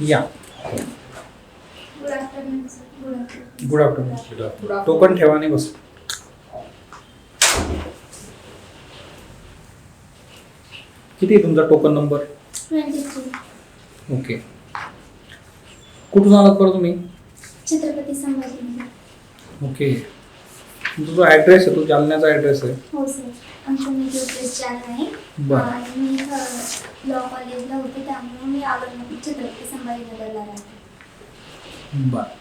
या. Good afternoon. Token ठेवा आणि बस. किती आहे तुमचा टोकन नंबर? 23. ओके. कुठून आलात बरं तुम्ही? छत्रपती संभाजीनगर. ओके. तुमचा जो ॲड्रेस आहे तो जालन्याचा ॲड्रेस आहे? हो सर, आमचं नेटिव्ह प्लेस जालना आहे. बरं. आणि मी लॉ कॉलेजला होते, त्यामुळे मी आवडलं छत्रपती संभाजीनगरला राहते. बरं.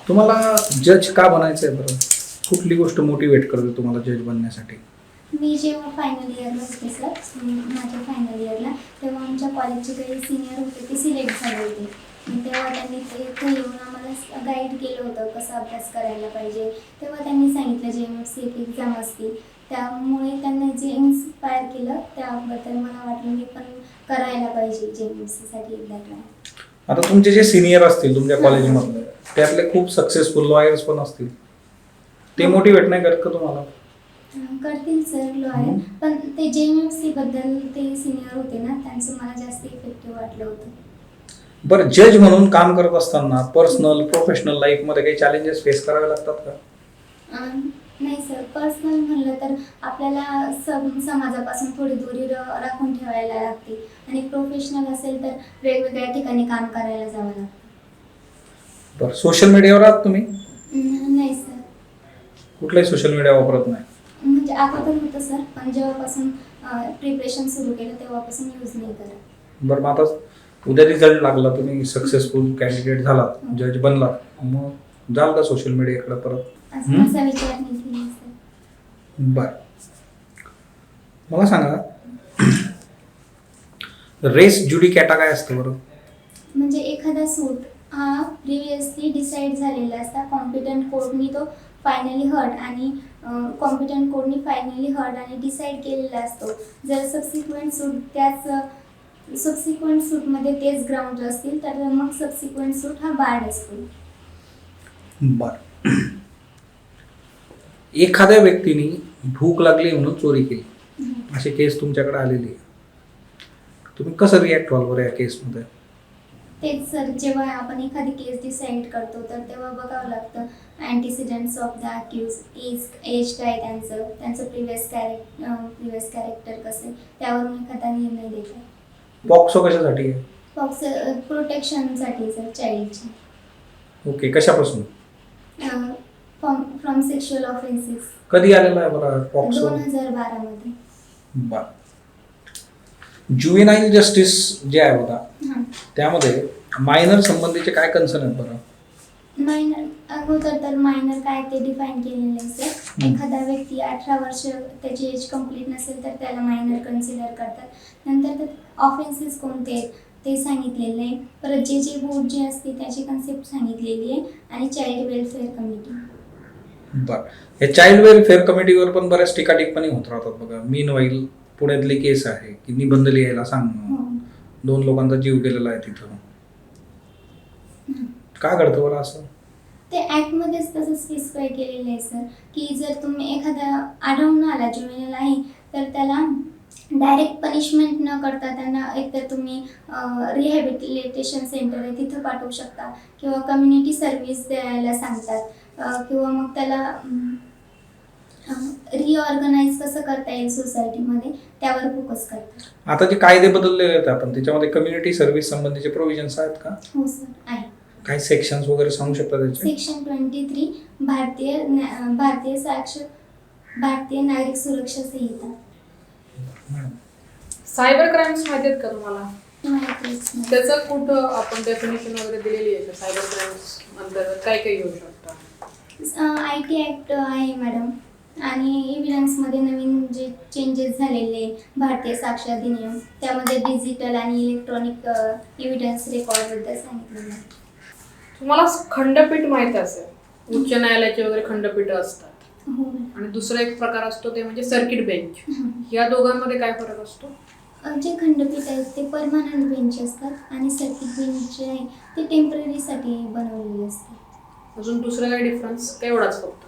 तुम्हाला जज का बनायचं आहे बरं? कुठली गोष्ट मोटिवेट करते तुम्हाला जज बनण्यासाठी? मी जेव्हा फायनल इयरला होते सर, माझ्या फायनल इयरला, तेव्हा आमच्या कॉलेजचे काही सिनियर होते ते सिलेक्ट झाले होते. तेव्हा त्यांनी ते येऊन आम्हाला गाईड केलं होतं कसं अभ्यास करायला पाहिजे. तेव्हा त्यांनी सांगितलं JMFC एक एक्झाम असते, त्यामुळे त्यांना जे इन्स्पायर केलं त्याबद्दल मला वाटलं मी पण करायला पाहिजे JMFCसाठी एकदा ट्राय. आता तुमचे जे सिनियर असतील तुमच्या कॉलेजमधले त्यातले खूप सक्सेसफुल लॉयर्स पण असतील, ते मोटिवेट नाही करत का तुम्हाला? करतील सर लॉयर, पण ते JMFC बद्दल ते सिनियर होते ना, त्यांचं मला जास्त इफेक्टिव्ह वाटलं होतं. बरं, जज म्हणून काम करत असताना पर्सनल प्रोफेशनल लाईफमध्ये काही चॅलेंजेस फेस करावे लागतात का? नाही सर, पर्सनल म्हणलं तर आपल्याला समाजापासून थोडी दूरी राखून ठेवायला लागते, आणि प्रोफेशनल असेल तर वेगवेगळ्या ठिकाणी काम करायला जावं लागतं. बरं, सोशल मीडियावर आहात तुम्ही? नाही सर. कुठलाही सोशल मीडिया वापरत नाही? म्हणजे अगोदर होतं सर, पण जेव्हापासून प्रिपरेशन सुरू केलं तेव्हापासून यूज नाही करत. बरं, मग आता उद्या रिझल्ट लागला, तुम्ही सक्सेसफुल कॅन्डिडेट झालात, जज बनलात, मग जाल का सोशल मीडियाकडे परत? असा विचार नाही केला सर. बरं, मला सांगा, रेस ज्युडिकॅटा काय असतं बरं? म्हणजे एखादा सूट हा प्रिव्हियसली डिसाईड झालेला असता, कॉम्पिटंट कोर्टनी तो फायनली हर्ड आणि कॉम्पिटंट कोर्टनी फायनली हर्ड आणि डिसाईड केलेला असतो. जर सबसिक्वेंट सूटमध्ये तेच ग्राउंड असतील तर मग सबसिक्वेंट सूट हा बार्ड असतो. बरं, एखाद्या व्यक्तीने भूक लागली म्हणून चोरी केली, अशी केस तुमच्याकडे आलेली आहे, तुम्ही कसं रिॲक्ट व्हाल बरं या केसमध्ये? तेच सर, जेव्हा आपण एखादी केस डिसाईड करतो तर तेव्हा बघावं लागतं अँटीसिडेंट्स ऑफ द अक्यूज, एज काय त्यांचं प्रिव्हियस कॅरेक्टर कसं आहे, त्यावरून एखादा निर्णय देतो. पॉक्सो कशासाठी आहे? प्रोटेक्शनसाठी सर, चाइल्डची. ओके, कशापासून? From sexual offences. कधी आलेला आहे बरं पॉक्सो? 2012 मध्ये. बरं, ज्युएनाईल जस्टिस जे आहे बघा, त्यामध्ये मायनर संबंधीचे काय कन्सर्न आहेत बरं? मायनर अगोदर तर मायनर काय ते डिफाईन केलेलं आहे सर. एखादा व्यक्ती 18 वर्ष त्याची एज कंप्लीट नसेल तर त्याला मायनर कन्सिडर करतात. नंतर तर ऑफेन्सेस कोणते ते सांगितलेलं आहे. परत जे बोर्ड जे असते त्याची कन्सेप्ट सांगितलेली आहे, आणि चाइल्ड वेलफेअर कमिटी. बरं, या चाइल्ड वेलफेअर कमिटीवर पण बऱ्याच टिकाटिप्पणी होत राहतात बघा. मीनवाईल पुण्यातली केस आहे की निबंध लिहायला सांगणं, 2 लोकांचा जीव गेलेला आहे तिथं. का घडतं बरं असं? ते ॲक्टमध्येच तसं स्पेसिफाय केलेलं आहे सर, की जर तुम्ही एखादा आढळून आला ज्युवेनाईल आहे तर त्याला डायरेक्ट पनिशमेंट न करता त्यांना एकतर तुम्ही रिहॅबिलिटेशन सेंटर आहे तिथं पाठवू शकता, किंवा कम्युनिटी सर्व्हिस द्यायला सांगतात, किंवा मग त्याला रिऑर्गनाइज कसं करता येईल सोसायटीमध्ये त्यावर फोकस करतात. आता जे कायदे बदललेले आहेत आपण त्याच्यामध्ये कम्युनिटी सर्व्हिस संबंधीचे प्रोव्हिजन्स आहेत का? हो सर, आहे. काही सेक्शन्स वगैरे सांगू शकता त्याचे? सेक्शन 23 भारतीय नागरिक सुरक्षा संहिता. सायबर क्राईम्स माहिती आहेत का तुम्हाला? माहितीच नाही. त्याचं कुठं आपण डेफिनेशन वगैरे दिलेली आहे का? सायबर क्राईम्स अंतर्गत काय काय घेऊ शकता? IT ॲक्ट आहे मॅडम, आणि एव्हिडन्समध्ये नवीन जे चेंजेस झालेले भारतीय साक्ष अधिनियम, त्यामध्ये डिजिटल आणि इलेक्ट्रॉनिक एव्हिडन्स रेकॉर्डबद्दल सांगितलेलं आहे. तुम्हाला खंडपीठ माहिती असेल, उच्च न्यायालयाचे वगैरे खंडपीठ असतात, हो. आणि दुसरा एक प्रकार असतो ते म्हणजे सर्किट बेंच. या दोघांमध्ये काय फरक असतो? जे खंडपीठ आहेत ते परमनंट बेंच असतात, आणि सर्किट बेंच जे आहे ते टेम्पररीसाठी बनवलेले असतात. अजून दुसरा काय डिफरन्स? एवढाच फक्त?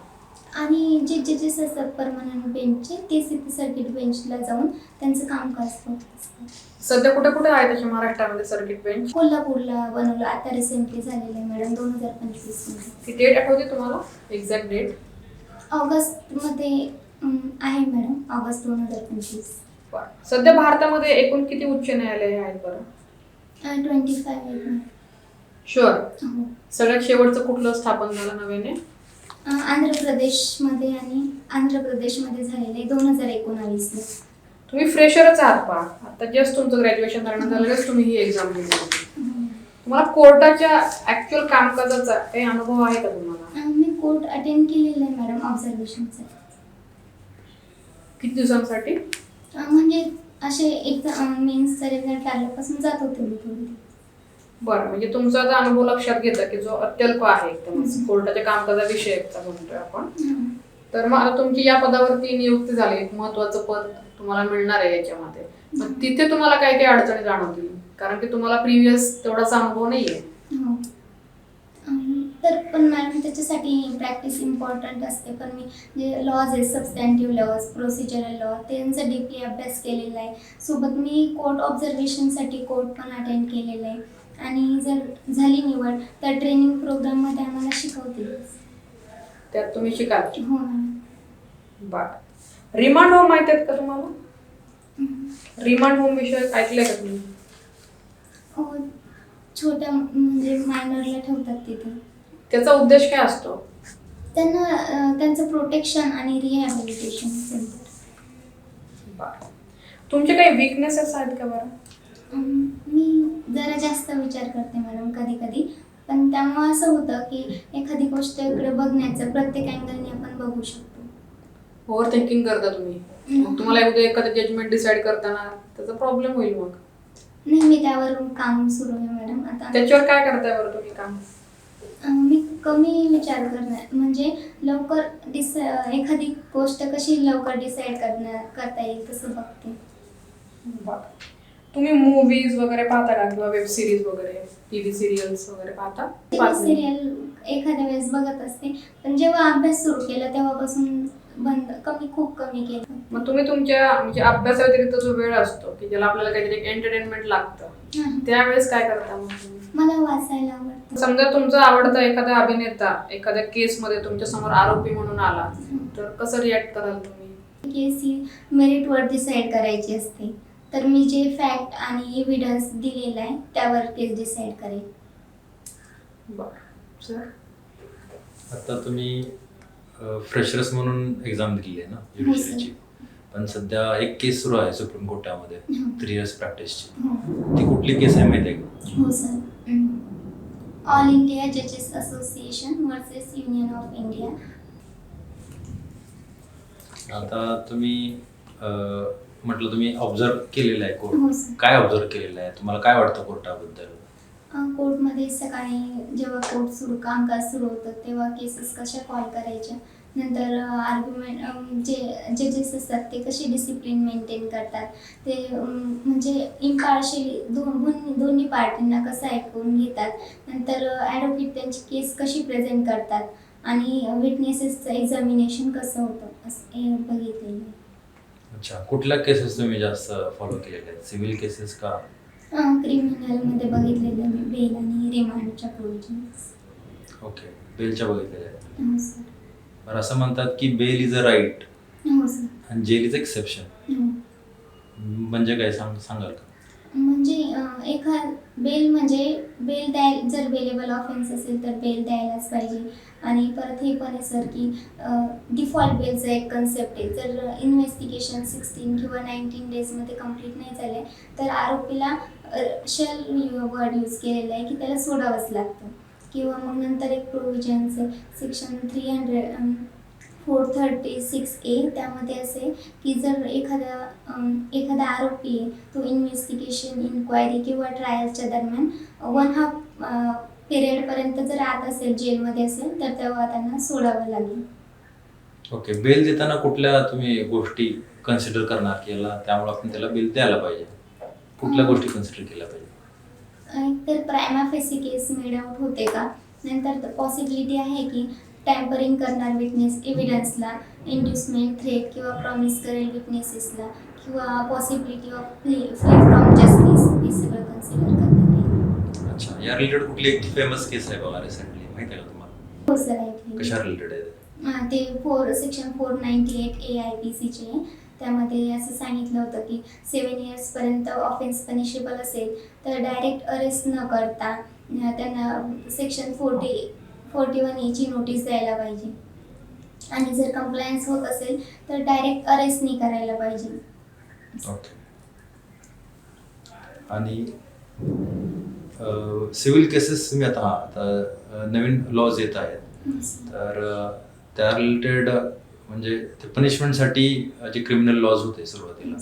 आणि जे जजेस असतात परमनंट बेंचचे ते सिटी सर्किट बेंचला जाऊन त्यांचं कामकाज करतात. सध्या कुठे कुठे आहे त्याच्या महाराष्ट्रामध्ये सर्किट बेंच? कोल्हापूरला बनवलं आता रिसेंटली झालेलं आहे मॅडम 2025 मध्ये. ती डेट आठवते तुम्हाला, एक्झॅक्ट डेट? ऑगस्टमध्ये आहे मॅडम, ऑगस्ट 2025. सध्या भारतामध्ये एकूण किती उच्च न्यायालय आहेत बरं? 25 आहे मॅडम. शुअर? हो. सगळ्यात शेवटचं कुठलं स्थापन झालं नव्याने? आंध्र प्रदेशमध्ये झालेलं आहे 2019ला. तुम्ही फ्रेशरच आहात पहा, आता जस्ट तुमचं ग्रॅज्युएशन झाल्यानंतर लगेच तुम्ही ही एक्झाम दिली होती. तुम्हाला कोर्टाच्या ऍक्च्युअल कामकाजाचा काही अनुभव आहे का तुम्हाला? मी कोर्ट अटेंड केलेलं आहे मॅडम ऑब्झर्वेशनचा. किती दिवसांसाठी? म्हणजे असे एक मेन्सचा रिझल्ट लागल्यापासून जात होते मी थोडी. बरं, म्हणजे तुमचा आता अनुभव लक्षात घेता की जो अत्यल्प आहे एकदम कोर्टाच्या कामकाजाविषयीचा म्हणतोय आपण, तर मग आता तुमची या पदावरती नियुक्ती झाली, एक महत्वाचं पद तुम्हाला मिळणार आहे याच्यामध्ये. मग तिथे तुम्हाला काय काय अडचणी जाणवतील, कारण की तुम्हाला प्रिव्हियस तेवढाचा अनुभव नाहीये. हो. तर पण मॅडम त्याच्यासाठी प्रॅक्टिस इम्पॉर्टंट असते. पण मी जे लॉज आहे, सबस्टॅन्टिव्ह लॉज, प्रोसिजरल लॉ, त्यांचा डीपली अभ्यास केलेला आहे. सोबत मी कोर्ट ऑब्झर्वेशनसाठी कोर्ट पण अटेंड केलेलं आहे. आणि जर झाली निवड तर ट्रेनिंग प्रोग्राममध्ये आम्हाला शिकवतील. त्यात तुम्ही शिकाल? हो मॅम. बरं, रिमांड होम माहिती आहेत का तुम्हाला? रिमांड होम विषय ऐकलंय का तुम्ही? हो, छोट्या म्हणजे मायनरला ठेवतात तिथे. त्याचा उद्देश काय असतो? त्यांना त्यांचं प्रोटेक्शन आणि रिहॅबिलिटेशन सेंटर. बरं, तुमचे काही विकनेसेस आहेत का बरं? मी जरा जास्त विचार करते मॅडम कधी कधी. पण त्यामुळे असं होतं की एखादी गोष्ट इकडे बघण्याचं प्रत्येक अँगलने आपण बघू शकतो. ओव्हर थिंकिंग करता तुम्ही, मग तुम्हाला उद्या एखादं जजमेंट डिसाईड करताना त्याचा प्रॉब्लेम होईल. मग नाही, मी त्यावर काम सुरू आहे मॅडम आता. त्याच्यावर काय करताय बरं तुम्ही काम? मी कमी विचार करणार, म्हणजे लवकर एखादी गोष्ट कशी लवकर डिसाईड करता येईल तसं बघते. तुम्ही मूवीज वगैरे पाहता का, किंवा वेब सिरीज वगैरे, टीव्ही सिरियल्स वगैरे पाहता? सिरियल एखाद्या वेळेस बघत असते, पण जेव्हा अभ्यास सुरू केला तेव्हापासून खूप कमी केलं. मग तुम्ही तुमच्या म्हणजे अभ्यासाव्यतिरिक्त जो वेळ असतो की ज्याला आपल्याला काहीतरी एंटरटेनमेंट लागतं, त्यावेळेस काय करता मग तुम्ही? मला वाचायला आवडतं. समजा तुमचा आवडता एखादा अभिनेता एखाद्या केस मध्ये तुमच्या समोर आरोपी म्हणून आला, तर कसं रिॲक्ट कराल तुम्ही? केस ही मेरिटवर डिसाईड करायची असते, तर मी जे फॅक्ट आणि एव्हिडन्स दिलेला आहे त्यावर केस डिसाईड करेल. बरं सर, आता तुम्ही फ्रेशर्स म्हणून एक्झाम दिलेली आहे ना ज्युडिशरीची, पण सध्या एक केस सुरू आहे सुप्रीम कोर्टामध्ये 3 years प्रॅक्टिसची. ती कुठली केस आहे माहिती आहे का? हो सर, ऑल इंडिया जजेस association versus union of India. आता तुम्ही म्हटलं तुम्ही ऑब्झर्व केलेलं आहे हो कोर्ट, सर. काय ऑब्झर्व केलेलं आहे, तुम्हाला काय वाटतं कोर्टाबद्दल? कोर्टमध्ये सकाळी जेव्हा कामकाज सुरू होतं तेव्हा केसेस कशा कॉल करायच्या, नंतर आर्ग्युमेंट जे जजेस असतात ते कशी डिसिप्लिन मेंटेन करतात, ते म्हणजे इम्पार्शियली दोन्ही पार्टींना कसं ऐकून घेतात, नंतर ॲडव्होकेट त्यांची केस कशी प्रेझेंट करतात आणि विटनेसेसचं एक्झामिनेशन कसं होतं असं हे बघितलेलं. अच्छा, कुठल्या केसेस तुम्ही जास्त फॉलो केलेल्या आहेत, सिव्हिल केसेस का? क्रिमिनलमध्ये बघितलेलं मी बेल आणि रिमांडच्या प्रोव्हिजन्स. ओके, बेलच्या बघितलेल्या आहेत. हो सर. बरं, असं म्हणतात की बेल इज अ राईट हो सर. आणि जेल इज एक्सेप्शन, हो. म्हणजे काय सांगाल का? म्हणजे बेल जर बेलेबल ऑफेन्स असेल तर बेल द्यायलाच पाहिजे. आणि परत हे पण आहे सर की डिफॉल्ट बेलचा एक कन्सेप्ट आहे. जर इन्व्हेस्टिगेशन 16 किंवा 19 डेजमध्ये कंप्लीट नाही झाले तर आरोपीला शेल वर्ड यूज केलेला आहे की त्याला सोडावंच लागतं. किंवा मग नंतर एक प्रोव्हिजन्स आहे सेक्शन 436A, त्यामध्ये असे की जर एखादा आरोपी आहे तो इन्व्हेस्टिगेशन, इन्क्वायरी किंवा ट्रायलच्या दरम्यान 1/2 पिरियडपर्यंत जर आत असेल, जेलमध्ये असेल, तर तेव्हा त्यांना सोडावं लागेल. ओके, बेल देताना कुठल्या तुम्ही गोष्टी कन्सिडर करणार की याला, त्यामुळे आपण त्याला बेल द्यायला पाहिजे, कुठल्या गोष्टी कन्सिडर केल्या पाहिजे? तर prima facie case made out होते का, नंतर पॉसिबिलिटी आहे की टॅम्परिंग करणार विटनेस एव्हिडन्सला, इंड्युसमेंट, थ्रेट किंवा प्रॉमिस करेल विटनेसेसला किंवा possibility of flee from justice हे सगळं कन्सिडर करण्यात येईल. अच्छा, या रिलेटेड कुठली एक फेमस केस आहे बघा रिसेंटली, माहिती आहे का तुम्हाला? हो सर, ऐकले. कशा रिलेटेड आहे ते? ते सेक्शन 498 AIPCचे आहे. त्यामध्ये असं सांगितलं होतं की 7 इयर्सपर्यंत ऑफेन्स पनिशेबल असेल तर डायरेक्ट अरेस्ट न करता त्यांना सेक्शन 41A ची नोटीस द्यायला पाहिजे आणि जर कंप्लायन्स होत असेल तर डायरेक्ट अरेस्ट नाही करायला पाहिजे. ओके. आणि सिव्हिल केसेस तुम्ही आता नवीन लॉज येत आहेत, तर त्या रिलेटेड म्हणजे ते पनिशमेंटसाठी जे क्रिमिनल लॉज होते सुरुवातीला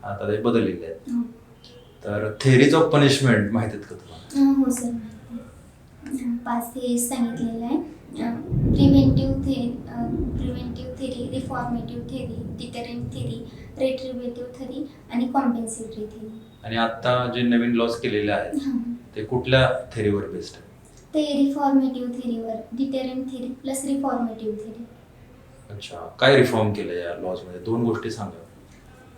आता ते बदललेले आहेत. हो. तर थेरीज ऑफ पनिशमेंट माहिती आहेत का तुम्हाला? हो सर, 5 थेरीज सांगितलेलं आहे. Preventive theory, reformative theory, deterrent theory, retributive theory आणि कॉम्पेन्सेटरी थेरी. आणि आता जे नवीन लॉज केलेले आहेत ते कुठल्या थेरीवर बेस्ड आहे? ते रिफॉर्मेटिव्ह थेरीवर, डिटरंट थेरी प्लस रिफॉर्मेटिव्ह थेरी. अच्छा, काय रिफॉर्म केलं या लॉज मध्ये? 2 गोष्टी सांगा.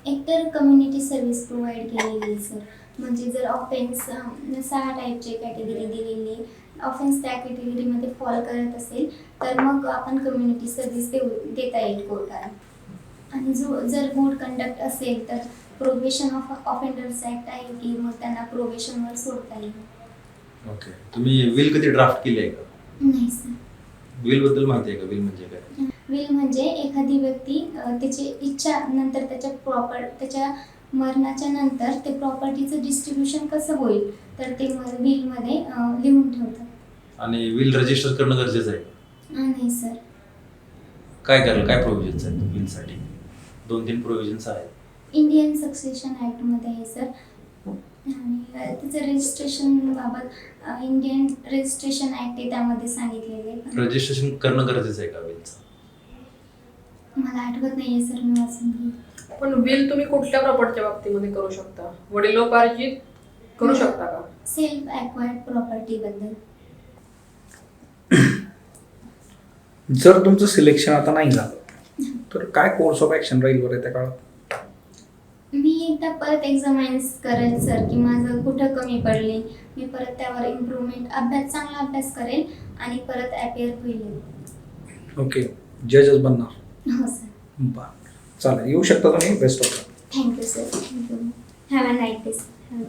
एकतर कम्युनिटी सर्व्हिस प्रोव्हाइड केलेली आहे सर. म्हणजे जर ऑफेन्स 6 टाईपचे कॅटेगरी दिलेली, ऑफेन्स त्या कॅटेगरीमध्ये फॉल करत असेल तर मग आपण कम्युनिटी सर्व्हिस देता येईल कोर्टाला. आणि जर गुड कंडक्ट असेल तर प्रोबेशन ऑफ ऑफेंडर्स ॲक्ट आहे की मग त्यांना प्रोबेशनवर सोडता येईल. ओके. तुम्ही विल कधी ड्राफ्ट केली आहे का? नाही सर. विल बद्दल माहिती आहे का? विल म्हणजे काय? विल म्हणजे एखादी व्यक्ती त्याची इच्छा नंतर त्याच्या मरणाच्या नंतर ते प्रॉपर्टीचं डिस्ट्रीब्युशन कसं होईल तर ते विलमध्ये लिहून ठेवतात. आणि विल रजिस्टर करणं गरजेचं आहे का? नाही सर. काय करायला, काय प्रोव्हिजन्स आहेत विलसाठी? 2-3 प्रोव्हिजन्स आहेत. इंडियन सक्सेशन ॲक्टमध्ये आहे सर. आणि त्याचं रजिस्ट्रेशन बाबत इंडियन रजिस्ट्रेशन ॲक्ट आहे त्यामध्ये सांगितलेलं आहे. रजिस्ट्रेशन करणं गरजेचं आहे का विलचं? मला आठवत नाही आहे सर, मी वाचून घेईन. पण विल तुम्ही कुठल्या प्रॉपर्टीच्या बाबतीमध्ये करू शकता? वडिलोपार्जित करू शकता का? सेल्फ ॲक्वायर्ड प्रॉपर्टीबद्दल. जर तुमचं सिलेक्शन आता नाही झालं तर काय कोर्स ऑफ ॲक्शन राहील बरं त्या काळात? मी एकदा परत एक्झामाइन्स करेल सर की माझं कुठं कमी पडले. मी परत त्यावर इम्प्रूव्हमेंट चांगला अभ्यास करेल आणि परत ॲपियर होईल. ओके, जजच बनणार. हो सर. बरं, चालेल, येऊ शकता तुम्ही. Best of luck. Thank you sir. Thank you. Have a night day sir.